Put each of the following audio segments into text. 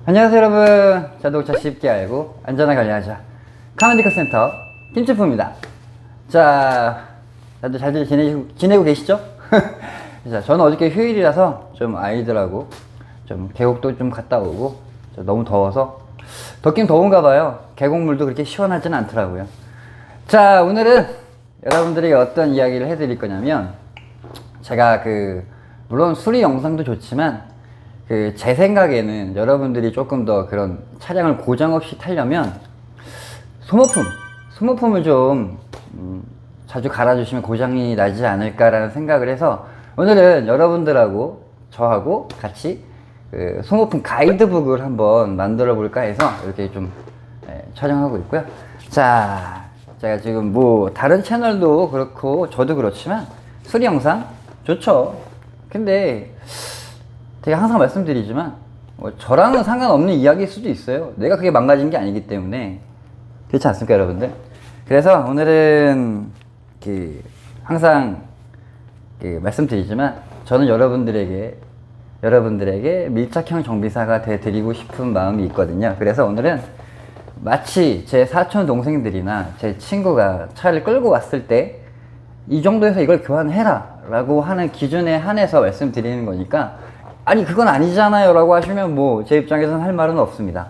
안녕하세요 여러분, 자동차 쉽게 알고 안전하게 관리하자 카멘디카 센터 김치프입니다. 자, 다들 잘 지내고 계시죠? 자, 저는 어저께 휴일이라서 좀 아이들하고 좀 계곡도 좀 갔다 오고, 너무 더워서, 덥긴 더운가 봐요. 계곡물도 그렇게 시원하지는 않더라고요. 자, 오늘은 여러분들에게 어떤 이야기를 해드릴 거냐면, 제가 물론 수리 영상도 좋지만 제 생각에는 여러분들이 조금 더 그런 차량을 고장 없이 타려면 소모품을 좀 자주 갈아주시면 고장이 나지 않을까라는 생각을 해서, 오늘은 여러분들하고 저하고 같이 소모품 가이드북을 한번 만들어 볼까 해서 이렇게 좀 촬영하고 있고요. 자, 제가 지금 다른 채널도 그렇고 저도 그렇지만 수리 영상 좋죠. 근데 제가 항상 말씀드리지만 저랑은 상관없는 이야기일 수도 있어요. 내가 그게 망가진 게 아니기 때문에. 그렇지 않습니까 여러분들? 그래서 오늘은 항상 말씀드리지만, 저는 여러분들에게 밀착형 정비사가 되드리고 싶은 마음이 있거든요. 그래서 오늘은 마치 제 사촌 동생들이나 제 친구가 차를 끌고 왔을 때 이 정도에서 이걸 교환해라 라고 하는 기준에 한해서 말씀드리는 거니까, 아니 그건 아니잖아요 라고 하시면 제 입장에서는 할 말은 없습니다.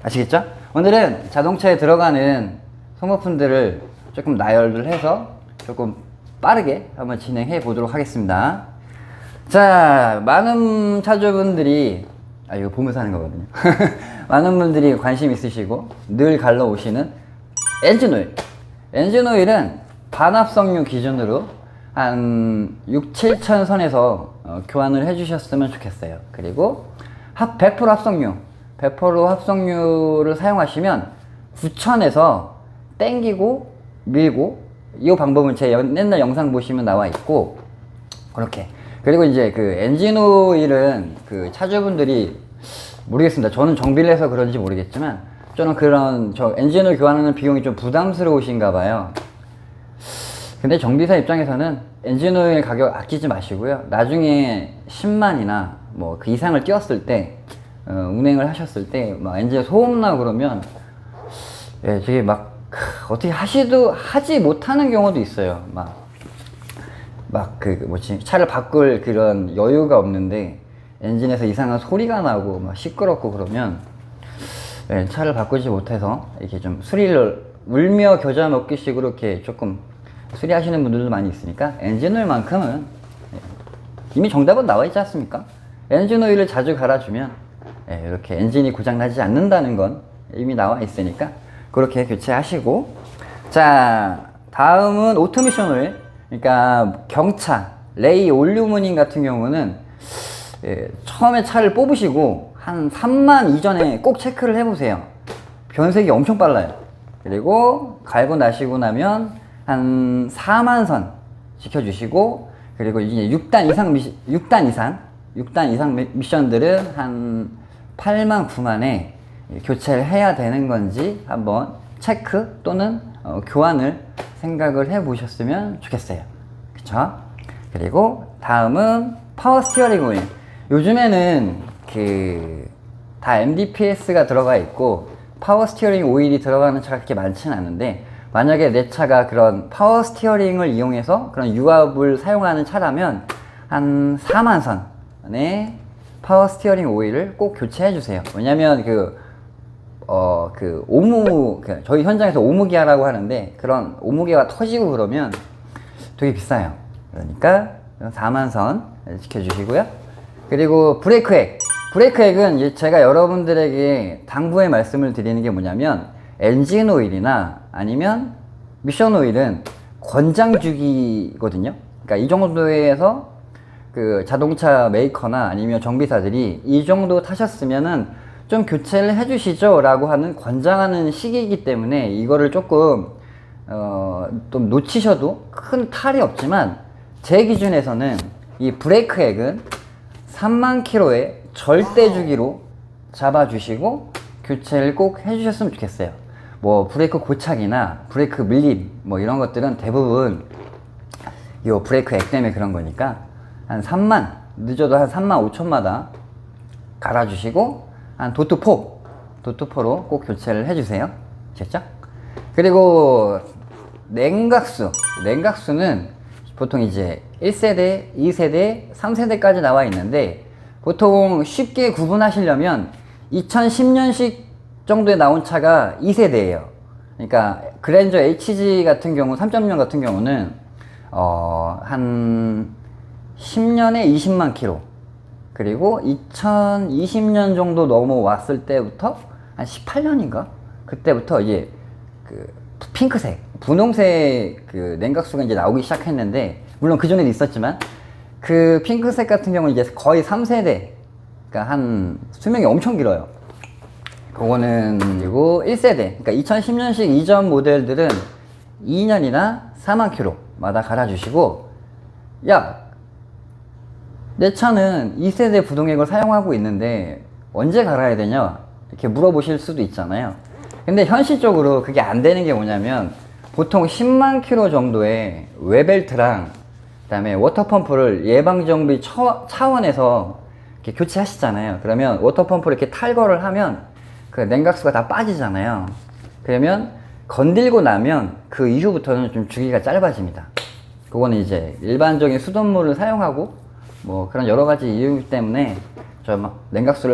아시겠죠? 오늘은 자동차에 들어가는 소모품들을 조금 나열을 해서 조금 빠르게 한번 진행해 보도록 하겠습니다. 자, 많은 차주분들이 이거 보면서 하는 거거든요. 많은 분들이 관심 있으시고 늘 갈러 오시는 엔진오일. 엔진오일은 반합성유 기준으로 한 6-7천 선에서 교환을 해주셨으면 좋겠어요. 그리고 100% 합성유, 100% 합성유를 사용하시면 9천에서 땡기고 밀고, 이 방법은 제 옛날 영상 보시면 나와 있고, 그렇게. 그리고 이제 엔진오일은 차주분들이 모르겠습니다. 저는 정비를 해서 그런지 모르겠지만, 저는 엔진오일 교환하는 비용이 좀 부담스러우신가 봐요. 근데 정비사 입장에서는 엔진오일 가격 아끼지 마시고요. 나중에 10만이나 그 이상을 뛰었을 때, 운행을 하셨을 때, 엔진 소음 나고 그러면, 되게 어떻게 하지 못하는 경우도 있어요. 차를 바꿀 그런 여유가 없는데, 엔진에서 이상한 소리가 나고, 시끄럽고 그러면, 차를 바꾸지 못해서, 이렇게 좀 수리를 울며 겨자 먹기식으로 이렇게 조금 수리하시는 분들도 많이 있으니까, 엔진오일만큼은 이미 정답은 나와 있지 않습니까? 엔진오일을 자주 갈아주면 이렇게 엔진이 고장나지 않는다는 건 이미 나와 있으니까 그렇게 교체하시고, 자, 다음은 오토미션 오일. 그러니까 경차, 레이 올류무늬 같은 경우는 처음에 차를 뽑으시고 한 3만 이전에 꼭 체크를 해보세요. 변색이 엄청 빨라요. 그리고 갈고 나시고 나면 한 4만 선 지켜주시고, 그리고 이제 6단 이상 미션들은 한 8만 9만에 교체를 해야 되는 건지 한번 체크 또는 교환을 생각을 해 보셨으면 좋겠어요. 그쵸? 그리고 다음은 파워 스티어링 오일. 요즘에는 다 MDPS가 들어가 있고 파워 스티어링 오일이 들어가는 차가 그렇게 많지는 않은데, 만약에 내 차가 그런 파워 스티어링을 이용해서 그런 유압을 사용하는 차라면 한 4만 선의 파워 스티어링 오일을 꼭 교체해 주세요. 왜냐면 저희 현장에서 오무기아라고 하는데, 그런 오무기아가 터지고 그러면 되게 비싸요. 그러니까 4만 선 지켜주시고요. 그리고 브레이크액은 제가 여러분들에게 당부의 말씀을 드리는 게 뭐냐면, 엔진 오일이나 아니면 미션 오일은 권장주기거든요. 그러니까 이 정도에서 자동차 메이커나 아니면 정비사들이 이 정도 타셨으면은 좀 교체를 해주시죠 라고 하는 권장하는 시기이기 때문에, 이거를 조금 좀 놓치셔도 큰 탈이 없지만, 제 기준에서는 이 브레이크액은 3만 킬로의 절대 주기로 잡아주시고 교체를 꼭 해주셨으면 좋겠어요. 브레이크 고착이나 브레이크 밀림 이런 것들은 대부분 이 브레이크 액 때문에 그런 거니까, 한 3만, 늦어도 한 3만 5천마다 갈아주시고, 한 도트4로 꼭 교체를 해주세요. 됐죠? 그리고 냉각수는 보통 이제 1세대, 2세대, 3세대까지 나와 있는데, 보통 쉽게 구분하시려면 2010년식 정도에 나온 차가 2세대예요. 그러니까 그랜저 HG 같은 경우, 3.0 같은 경우는 한 10년에 20만 킬로, 그리고 2020년 정도 넘어왔을 때부터 한 18년인가? 그때부터 이제 그 핑크색, 분홍색 그 냉각수가 이제 나오기 시작했는데, 물론 그 전에도 있었지만, 그 핑크색 같은 경우는 이제 거의 3세대, 그러니까 한 수명이 엄청 길어요. 그거는, 그리고 1세대, 그러니까 2010년식 이전 모델들은 2년이나 4만 킬로마다 갈아주시고, 야, 내 차는 2세대 부동액을 사용하고 있는데 언제 갈아야 되냐? 이렇게 물어보실 수도 있잖아요. 근데 현실적으로 그게 안 되는 게 뭐냐면, 보통 10만 킬로 정도의 웨벨트랑 그다음에 워터펌프를 예방정비 차원에서 이렇게 교체하시잖아요. 그러면 워터펌프를 이렇게 탈거를 하면 그 냉각수가 다 빠지잖아요. 그러면 건들고 나면 그 이후부터는 좀 주기가 짧아집니다. 그거는 이제 일반적인 수돗물을 사용하고 뭐 그런 여러 가지 이유 때문에 냉각수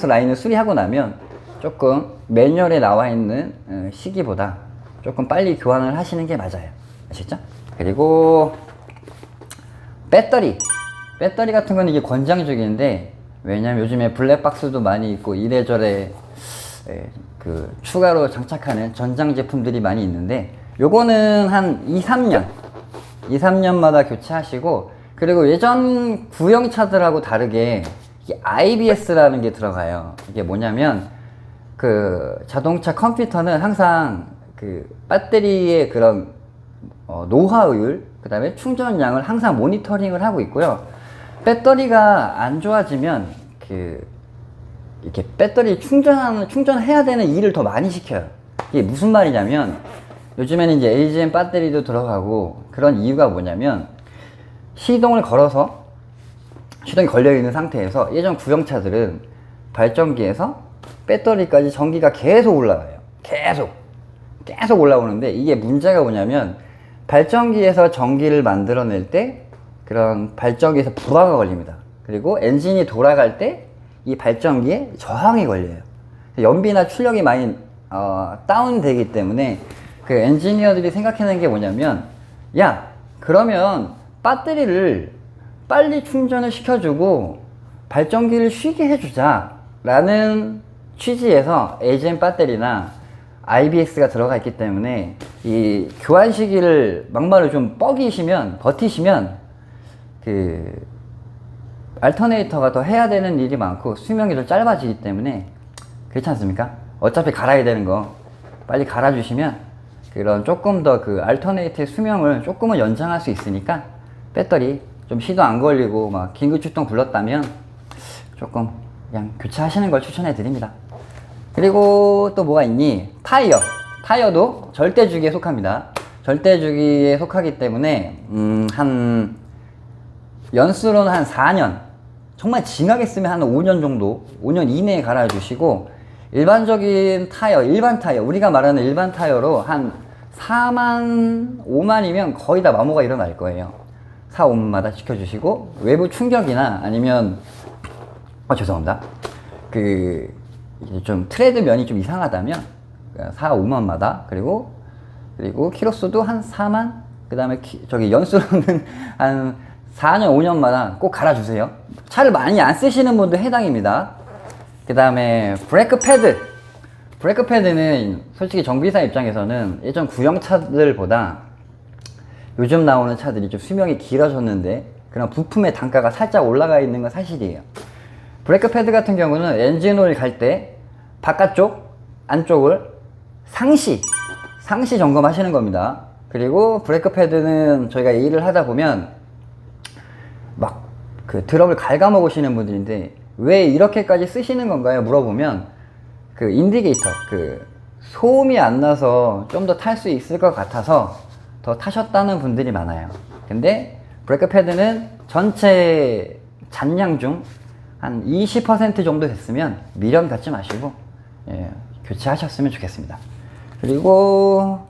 라인을 수리하고 나면 조금 매뉴얼에 나와 있는 시기보다 조금 빨리 교환을 하시는 게 맞아요. 아시죠? 그리고 배터리 같은 건 이게 권장적인데, 왜냐면 요즘에 블랙박스도 많이 있고 이래저래 그 추가로 장착하는 전장 제품들이 많이 있는데, 요거는 한 2-3년마다 교체하시고, 그리고 예전 구형차들하고 다르게 이게 IBS라는 게 들어가요. 이게 뭐냐면, 그 자동차 컴퓨터는 항상 그 배터리의 그런 노화율, 그 다음에 충전량을 항상 모니터링을 하고 있고요. 배터리가 안 좋아지면 이렇게 배터리 충전해야 되는 일을 더 많이 시켜요. 이게 무슨 말이냐면, 요즘에는 이제 AGM 배터리도 들어가고, 그런 이유가 뭐냐면, 시동이 걸려 있는 상태에서 예전 구형차들은 발전기에서 배터리까지 전기가 계속 올라가요. 계속 올라오는데, 이게 문제가 뭐냐면, 발전기에서 전기를 만들어낼 때 그런 발전기에서 불화가 걸립니다. 그리고 엔진이 돌아갈 때 이 발전기에 저항이 걸려요. 연비나 출력이 많이 다운되기 때문에 그 엔지니어들이 생각해낸 게 뭐냐면, 야, 그러면 배터리를 빨리 충전을 시켜주고 발전기를 쉬게 해주자 라는 취지에서 AGM 배터리나 IBS가 들어가 있기 때문에, 이 교환 시기를 막말로 좀 버티시면 그 알터네이터가 더 해야 되는 일이 많고 수명이 더 짧아지기 때문에, 그렇지 않습니까? 어차피 갈아야 되는 거 빨리 갈아주시면 그런 조금 더 그 알터네이터의 수명을 조금은 연장할 수 있으니까, 배터리 좀 시도 안 걸리고 막 긴급 출동 불렀다면 조금 그냥 교체하시는 걸 추천해 드립니다. 그리고 또 뭐가 있니? 타이어도 절대주기에 속합니다. 절대주기에 속하기 때문에 한 연수로는 한 4년, 정말 징하게 쓰면 한 5년 정도, 5년 이내에 갈아주시고, 일반 타이어, 우리가 말하는 일반 타이어로 한 4만, 5만이면 거의 다 마모가 일어날 거예요. 4, 5만마다 지켜주시고, 외부 충격이나 아니면 죄송합니다. 좀 트레드 면이 좀 이상하다면 4, 5만마다, 그리고 키로수도 한 4만, 그 다음에 연수로는 한 4년, 5년마다 꼭 갈아주세요. 차를 많이 안 쓰시는 분도 해당입니다. 그 다음에 브레이크 패드는 솔직히 정비사 입장에서는 예전 구형차들보다 요즘 나오는 차들이 좀 수명이 길어졌는데 그런 부품의 단가가 살짝 올라가 있는 건 사실이에요. 브레이크 패드 같은 경우는 엔진오일 갈 때 바깥쪽, 안쪽을 상시 점검하시는 겁니다. 그리고 브레이크 패드는 저희가 일을 하다 보면 막 그 드럼을 갉아먹으시는 분들인데, 왜 이렇게까지 쓰시는 건가요? 물어보면 그 인디게이터, 그 소음이 안 나서 좀 더 탈 수 있을 것 같아서 더 타셨다는 분들이 많아요. 근데 브레이크 패드는 전체 잔량 중 한 20% 정도 됐으면 미련 갖지 마시고 교체하셨으면 좋겠습니다. 그리고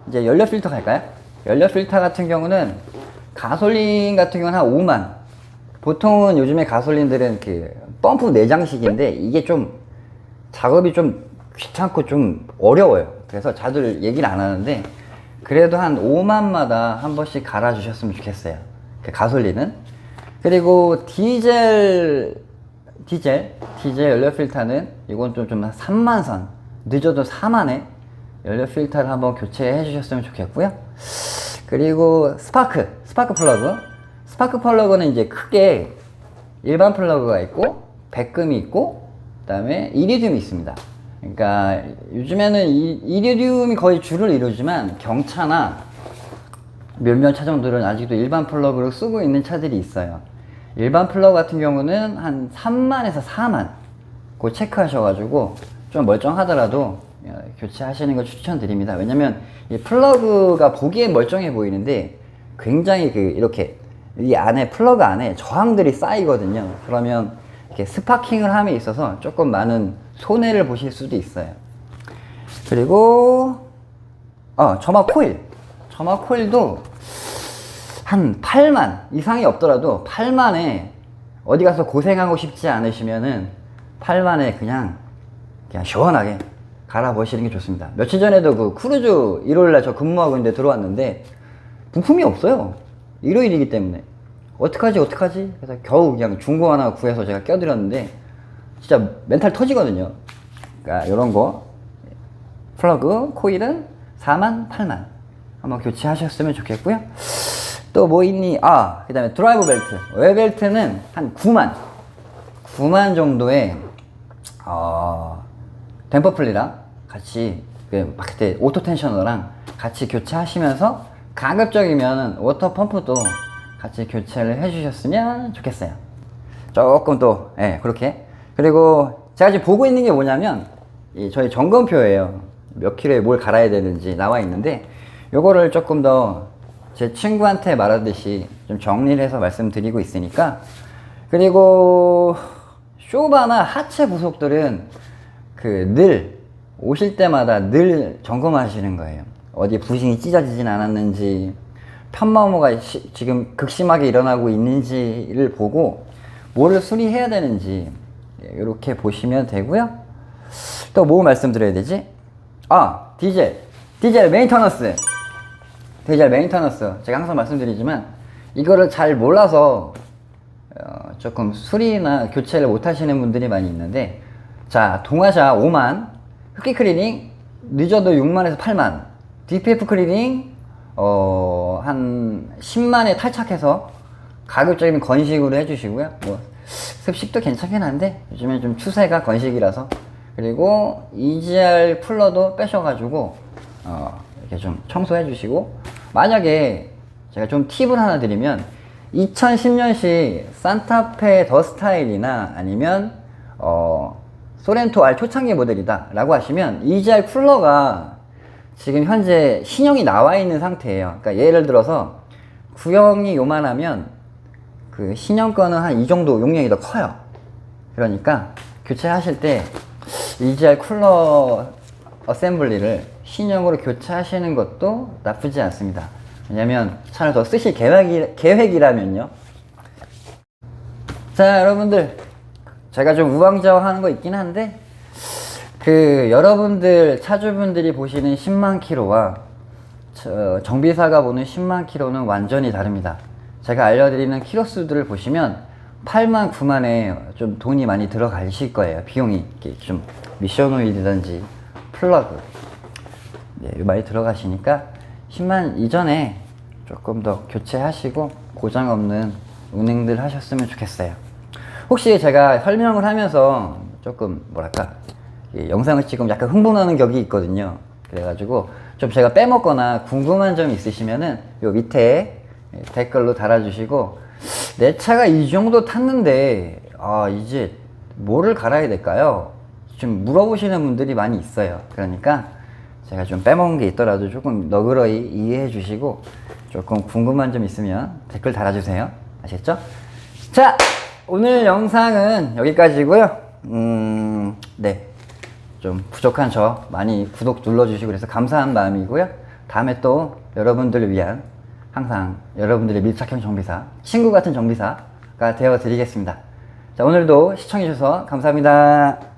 이제 연료 필터 갈까요? 연료 필터 같은 경우는 가솔린 같은 경우는 한 5만. 보통은 요즘에 가솔린들은 그 펌프 내장식인데 이게 좀 작업이 좀 귀찮고 좀 어려워요. 그래서 자주 얘기를 안 하는데 그래도 한 5만마다 한 번씩 갈아 주셨으면 좋겠어요. 그 가솔린은. 그리고 디젤 연료 필터는 이건 좀 3만 선, 늦어도 4만에 연료 필터를 한번 교체해 주셨으면 좋겠고요. 그리고 스파크 플러그는 이제 크게 일반 플러그가 있고 백금이 있고 그다음에 이리듐이 있습니다. 그러니까 요즘에는 이리듐이 거의 주를 이루지만 경차나 몇몇 차종들은 아직도 일반 플러그를 쓰고 있는 차들이 있어요. 일반 플러그 같은 경우는 한 3만에서 4만 그거 체크하셔가지고 좀 멀쩡하더라도 교체하시는 걸 추천드립니다. 왜냐면 이 플러그가 보기엔 멀쩡해 보이는데 굉장히 이렇게 이 안에 플러그 안에 저항들이 쌓이거든요. 그러면 이렇게 스파킹을 함에 있어서 조금 많은 손해를 보실 수도 있어요. 그리고 점화 코일도 한 8만 이상이 없더라도 8만에 어디 가서 고생하고 싶지 않으시면은 8만에 그냥 시원하게 갈아보시는 게 좋습니다. 며칠 전에도 그 크루즈 일요일날 저 근무하고 있는데 들어왔는데 부품이 없어요. 일요일이기 때문에 어떡하지 그래서 겨우 그냥 중고 하나 구해서 제가 껴드렸는데 진짜 멘탈 터지거든요. 그러니까 이런 거 플러그 코일은 4만 8만 한번 교체하셨으면 좋겠고요. 또 뭐 있니? 그 다음에 드라이브 벨트 웰벨트는 한 9만 정도의 댐퍼 플리랑 같이 그때 오토 텐셔너랑 같이 교체하시면서 가급적이면 워터 펌프도 같이 교체를 해주셨으면 좋겠어요. 조금 또 그렇게. 그리고 제가 지금 보고 있는 게 뭐냐면 저희 점검표예요. 몇 킬로에 뭘 갈아야 되는지 나와 있는데 요거를 조금 더 제 친구한테 말하듯이 좀 정리를 해서 말씀드리고 있으니까. 그리고 쇼바나 하체 부속들은 늘 오실 때마다 늘 점검하시는 거예요. 어디 부싱이 찢어지진 않았는지, 편마모가 지금 극심하게 일어나고 있는지를 보고 뭐를 수리해야 되는지 이렇게 보시면 되고요. 또 뭐 말씀드려야 되지? 디젤 메인터넌스. 제가 항상 말씀드리지만 이거를 잘 몰라서 조금 수리나 교체를 못 하시는 분들이 많이 있는데, 자, 동아샤 5만, 흡기 클리닝 늦어도 6만에서 8만, DPF 클리닝 한 10만에 탈착해서 가급적이면 건식으로 해주시고요. 뭐 습식도 괜찮긴 한데 요즘에 좀 추세가 건식이라서. 그리고 EGR 쿨러도 빼셔가지고 이렇게 좀 청소해 주시고, 만약에 제가 좀 팁을 하나 드리면 2010년식 산타페 더 스타일이나 아니면 소렌토 R 초창기 모델이다 라고 하시면 EGR 쿨러가 지금 현재 신형이 나와 있는 상태예요. 그러니까 예를 들어서 구형이 요만하면 그 신형 거는 한 이 정도 용량이 더 커요. 그러니까 교체하실 때 EGR 쿨러 어셈블리를 신형으로 교체하시는 것도 나쁘지 않습니다. 왜냐면 차를 더 쓰실 계획이라면요. 자, 여러분들, 제가 좀 우왕좌왕 하는 거 있긴 한데 여러분들 차주분들이 보시는 10만 킬로와 정비사가 보는 10만 킬로는 완전히 다릅니다. 제가 알려드리는 킬로수들을 보시면 8만 9만에 좀 돈이 많이 들어가실 거예요. 비용이 좀 미션 오일이든지 플러그 많이 들어가시니까 10만 이전에 조금 더 교체하시고 고장 없는 운행들 하셨으면 좋겠어요. 혹시 제가 설명을 하면서 조금 뭐랄까 영상을 찍으면 약간 흥분하는 격이 있거든요. 그래가지고 좀 제가 빼먹거나 궁금한 점이 있으시면은 요 밑에 댓글로 달아주시고, 내 차가 이 정도 탔는데 이제 뭐를 갈아야 될까요? 좀 물어보시는 분들이 많이 있어요. 그러니까 제가 좀 빼먹은 게 있더라도 조금 너그러이 이해해 주시고 조금 궁금한 점 있으면 댓글 달아주세요. 아셨죠? 자, 오늘 영상은 여기까지고요. 네. 좀 부족한 저 많이 구독 눌러주시고 그래서 감사한 마음이고요. 다음에 또 여러분들을 위한 항상 여러분들의 밀착형 정비사, 친구 같은 정비사가 되어 드리겠습니다. 자, 오늘도 시청해주셔서 감사합니다.